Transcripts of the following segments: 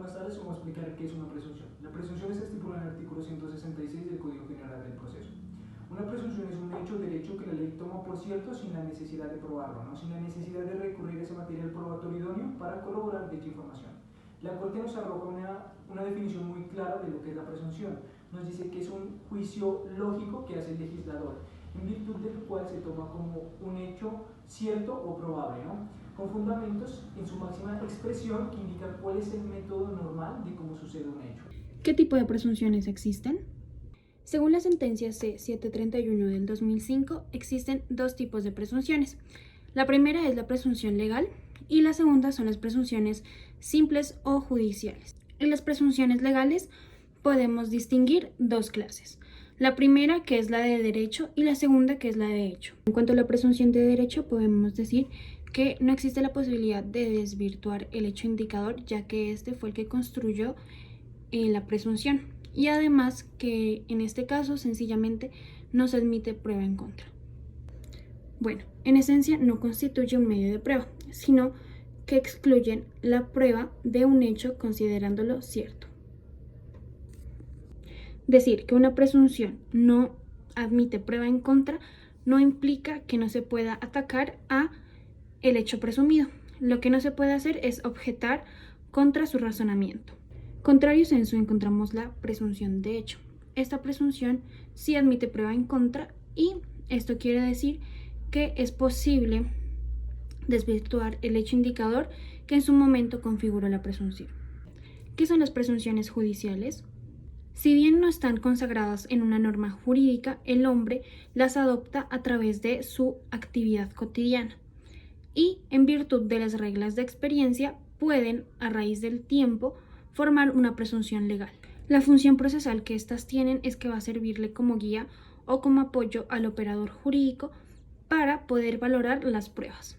buenas tardes. Vamos a explicar qué es una presunción. La presunción se estipula en el artículo 166 del Código General del Proceso. Una presunción es un hecho o derecho que la ley toma por cierto sin la necesidad de probarlo, ¿no? Sin la necesidad de recurrir a ese material probatorio idóneo para corroborar dicha información. La Corte nos arroja una definición muy clara de lo que es la presunción. Nos dice que es un juicio lógico que hace el legislador, en virtud del cual se toma como un hecho cierto o probable, ¿no? Con fundamentos en su máxima expresión que indican cuál es el método normal de cómo sucede un hecho. ¿Qué tipo de presunciones existen? Según la sentencia C-731 del 2005, existen dos tipos de presunciones. La primera es la presunción legal y la segunda son las presunciones simples o judiciales. En las presunciones legales podemos distinguir dos clases. La primera, que es la de derecho, y la segunda, que es la de hecho. En cuanto a la presunción de derecho, podemos decir que no existe la posibilidad de desvirtuar el hecho indicador, ya que este fue el que construyó la presunción. Y además que en este caso sencillamente no se admite prueba en contra. Bueno, en esencia no constituye un medio de prueba, sino que excluyen la prueba de un hecho considerándolo cierto. Decir que una presunción no admite prueba en contra no implica que no se pueda atacar a el hecho presumido. Lo que no se puede hacer es objetar contra su razonamiento. Contrario censo encontramos la presunción de hecho. Esta presunción sí admite prueba en contra y esto quiere decir que es posible desvirtuar el hecho indicador que en su momento configuró la presunción. ¿Qué son las presunciones judiciales? Si bien no están consagradas en una norma jurídica, el hombre las adopta a través de su actividad cotidiana y, en virtud de las reglas de experiencia, pueden, a raíz del tiempo, formar una presunción legal. La función procesal que éstas tienen es que va a servirle como guía o como apoyo al operador jurídico para poder valorar las pruebas.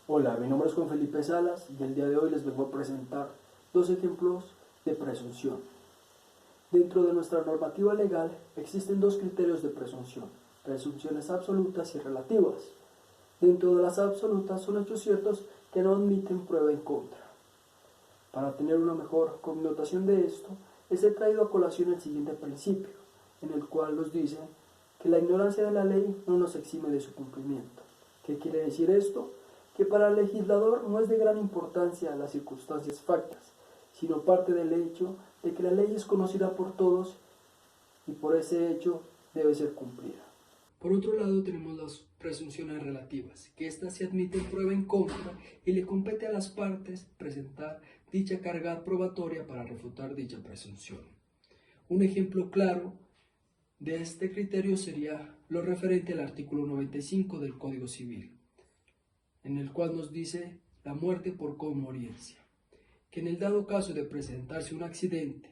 Hola, mi nombre es Juan Felipe Salas y el día de hoy les vengo a presentar dos ejemplos de presunción. Dentro de nuestra normativa legal existen dos criterios de presunción, presunciones absolutas y relativas. Dentro de las absolutas son hechos ciertos que no admiten prueba en contra. Para tener una mejor connotación de esto, les he traído a colación el siguiente principio, en el cual nos dice que la ignorancia de la ley no nos exime de su cumplimiento. ¿Qué quiere decir esto? Que para el legislador no es de gran importancia las circunstancias factas, sino parte del hecho de que la ley es conocida por todos y por ese hecho debe ser cumplida. Por otro lado tenemos las presunciones relativas, que éstas se admiten prueba en contra y le compete a las partes presentar dicha carga probatoria para refutar dicha presunción. Un ejemplo claro de este criterio sería lo referente al artículo 95 del Código Civil, en el cual nos dice la muerte por conmoriencia, que en el dado caso de presentarse un accidente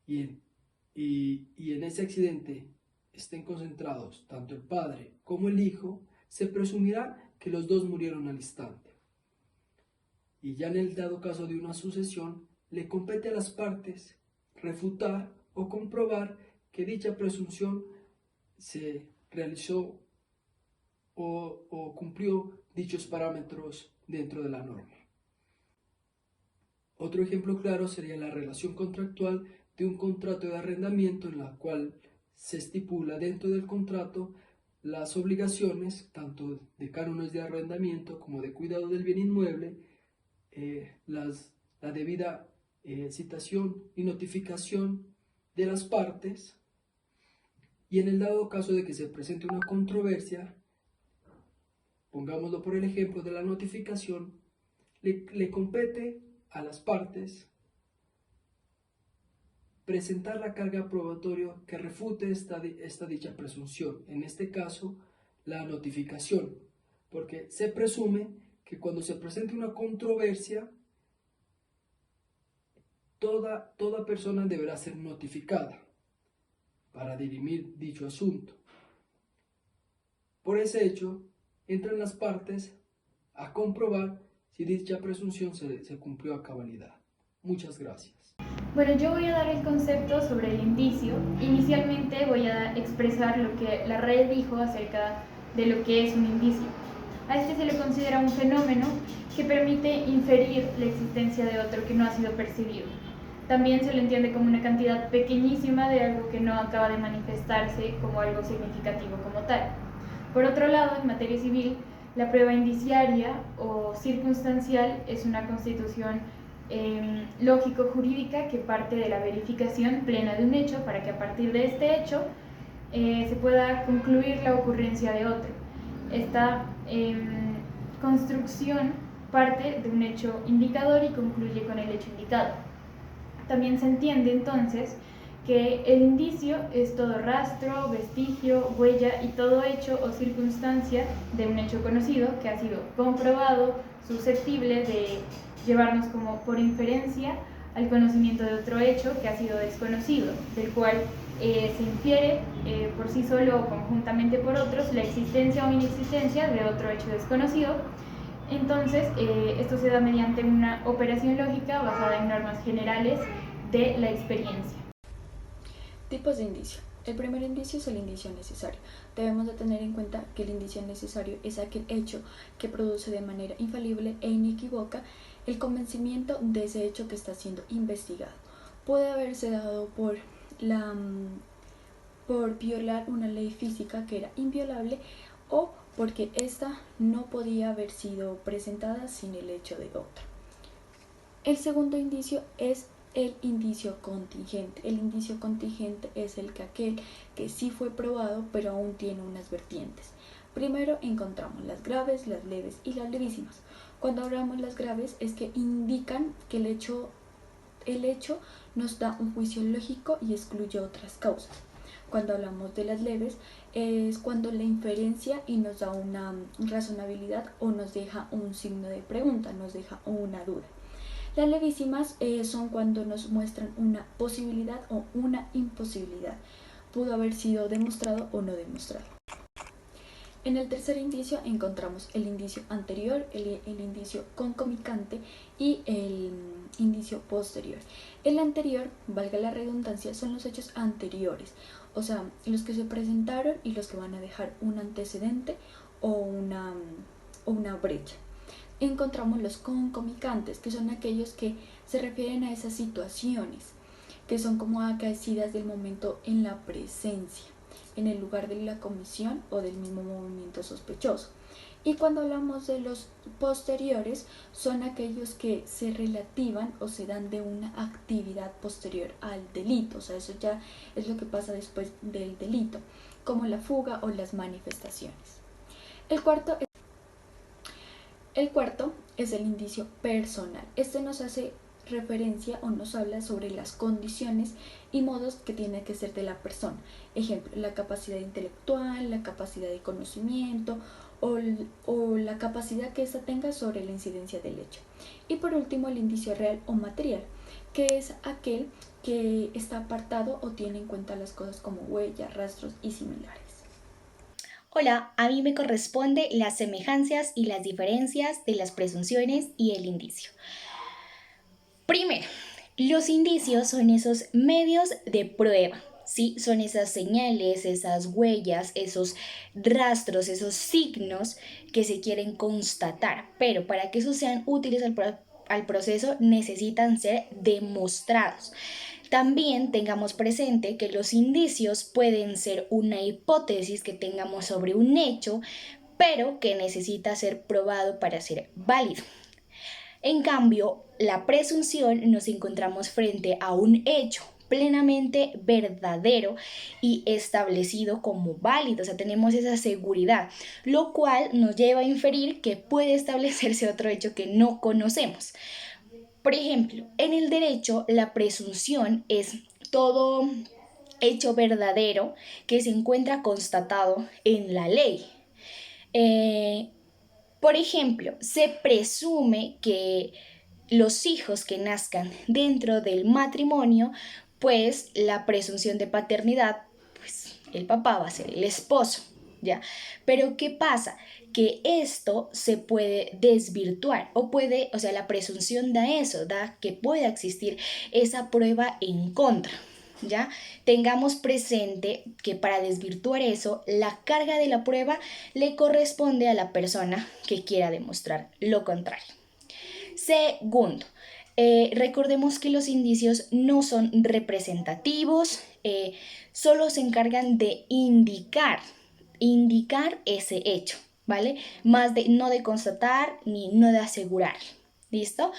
y en ese accidente estén concentrados tanto el padre como el hijo, se presumirá que los dos murieron al instante. Y ya en el dado caso de una sucesión, le compete a las partes refutar o comprobar que dicha presunción se realizó o cumplió dichos parámetros dentro de la norma. Otro ejemplo claro sería la relación contractual de un contrato de arrendamiento en la cual se estipula dentro del contrato las obligaciones tanto de cánones de arrendamiento como de cuidado del bien inmueble, la debida citación y notificación de las partes, y en el dado caso de que se presente una controversia, pongámoslo por el ejemplo de la notificación, le compete a las partes presentar la carga probatoria que refute esta dicha presunción, en este caso la notificación, porque se presume que cuando se presente una controversia, toda persona deberá ser notificada para dirimir dicho asunto. Por ese hecho, entran las partes a comprobar si dicha presunción se cumplió a cabalidad. Muchas gracias. Bueno, yo voy a dar el concepto sobre el indicio. Inicialmente voy a expresar lo que la RAE dijo acerca de lo que es un indicio. A este se le considera un fenómeno que permite inferir la existencia de otro que no ha sido percibido. También se le entiende como una cantidad pequeñísima de algo que no acaba de manifestarse como algo significativo como tal. Por otro lado, en materia civil, la prueba indiciaria o circunstancial es una constitución lógico-jurídica que parte de la verificación plena de un hecho para que a partir de este hecho se pueda concluir la ocurrencia de otro. Esta construcción parte de un hecho indicador y concluye con el hecho indicado. También se entiende entonces que el indicio es todo rastro, vestigio, huella y todo hecho o circunstancia de un hecho conocido que ha sido comprobado, susceptible de llevarnos como por inferencia al conocimiento de otro hecho que ha sido desconocido, del cual se infiere por sí solo o conjuntamente por otros la existencia o inexistencia de otro hecho desconocido. Entonces, esto se da mediante una operación lógica basada en normas generales de la experiencia. Tipos de indicio. El primer indicio es el indicio necesario. Debemos de tener en cuenta que el indicio necesario es aquel hecho que produce de manera infalible e inequívoca el convencimiento de ese hecho que está siendo investigado. Puede haberse dado por violar una ley física que era inviolable o porque ésta no podía haber sido presentada sin el hecho de otra. El segundo indicio es el indicio contingente. El indicio contingente es aquel que sí fue probado pero aún tiene unas vertientes. Primero encontramos las graves, las leves y las levísimas. Cuando hablamos de las graves es que indican que el hecho nos da un juicio lógico y excluye otras causas. Cuando hablamos de las leves es cuando la inferencia y nos da una razonabilidad o nos deja un signo de pregunta, nos deja una duda. Las levísimas son cuando nos muestran una posibilidad o una imposibilidad. Pudo haber sido demostrado o no demostrado. En el tercer indicio encontramos el indicio anterior, el indicio concomitante y el indicio posterior. El anterior, valga la redundancia, son los hechos anteriores, o sea, los que se presentaron y los que van a dejar un antecedente o una brecha. Encontramos los concomitantes, que son aquellos que se refieren a esas situaciones, que son como acaecidas del momento en la presencia, en el lugar de la comisión o del mismo movimiento sospechoso. Y cuando hablamos de los posteriores, son aquellos que se relativan o se dan de una actividad posterior al delito, o sea, eso ya es lo que pasa después del delito, como la fuga o las manifestaciones. El cuarto es el indicio personal. Este nos hace referencia o nos habla sobre las condiciones y modos que tiene que ser de la persona. Ejemplo, la capacidad intelectual, la capacidad de conocimiento o la capacidad que ésta tenga sobre la incidencia del hecho. Y por último, el indicio real o material, que es aquel que está apartado o tiene en cuenta las cosas como huellas, rastros y similares. Hola, a mí me corresponde las semejanzas y las diferencias de las presunciones y el indicio. Primero, los indicios son esos medios de prueba, ¿sí? Son esas señales, esas huellas, esos rastros, esos signos que se quieren constatar, pero para que esos sean útiles al proceso necesitan ser demostrados. También tengamos presente que los indicios pueden ser una hipótesis que tengamos sobre un hecho, pero que necesita ser probado para ser válido. En cambio, la presunción nos encontramos frente a un hecho plenamente verdadero y establecido como válido, o sea, tenemos esa seguridad, lo cual nos lleva a inferir que puede establecerse otro hecho que no conocemos. Por ejemplo, en el derecho, la presunción es todo hecho verdadero que se encuentra constatado en la ley. Por ejemplo, se presume que los hijos que nazcan dentro del matrimonio, pues la presunción de paternidad, pues el papá va a ser el esposo, ¿ya? Pero ¿qué pasa? Que esto se puede desvirtuar o sea, la presunción da eso, da que pueda existir esa prueba en contra, ¿ya? Tengamos presente que para desvirtuar eso, la carga de la prueba le corresponde a la persona que quiera demostrar lo contrario. Segundo, recordemos que los indicios no son representativos, solo se encargan de indicar ese hecho, ¿vale? No de constatar ni no de asegurar. ¿Listo?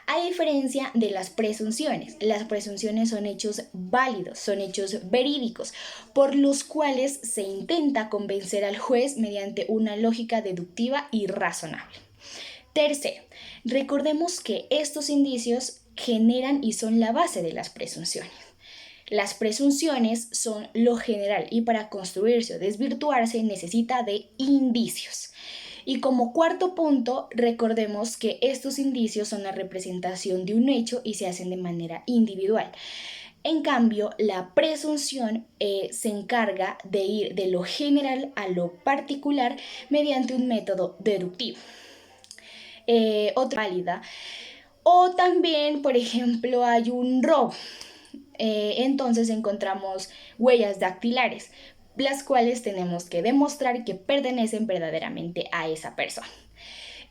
A diferencia de las presunciones son hechos válidos, son hechos verídicos, por los cuales se intenta convencer al juez mediante una lógica deductiva y razonable. Tercero, recordemos que estos indicios generan y son la base de las presunciones. Las presunciones son lo general y para construirse o desvirtuarse necesita de indicios. Y como cuarto punto, recordemos que estos indicios son la representación de un hecho y se hacen de manera individual. En cambio, la presunción se encarga de ir de lo general a lo particular mediante un método deductivo. Otra válida. O también, por ejemplo, hay un robo. Entonces encontramos huellas dactilares, las cuales tenemos que demostrar que pertenecen verdaderamente a esa persona.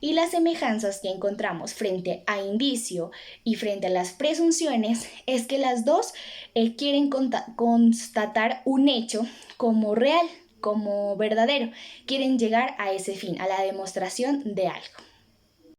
Y las semejanzas que encontramos frente a indicio y frente a las presunciones es que las dos quieren constatar un hecho como real, como verdadero. Quieren llegar a ese fin, a la demostración de algo.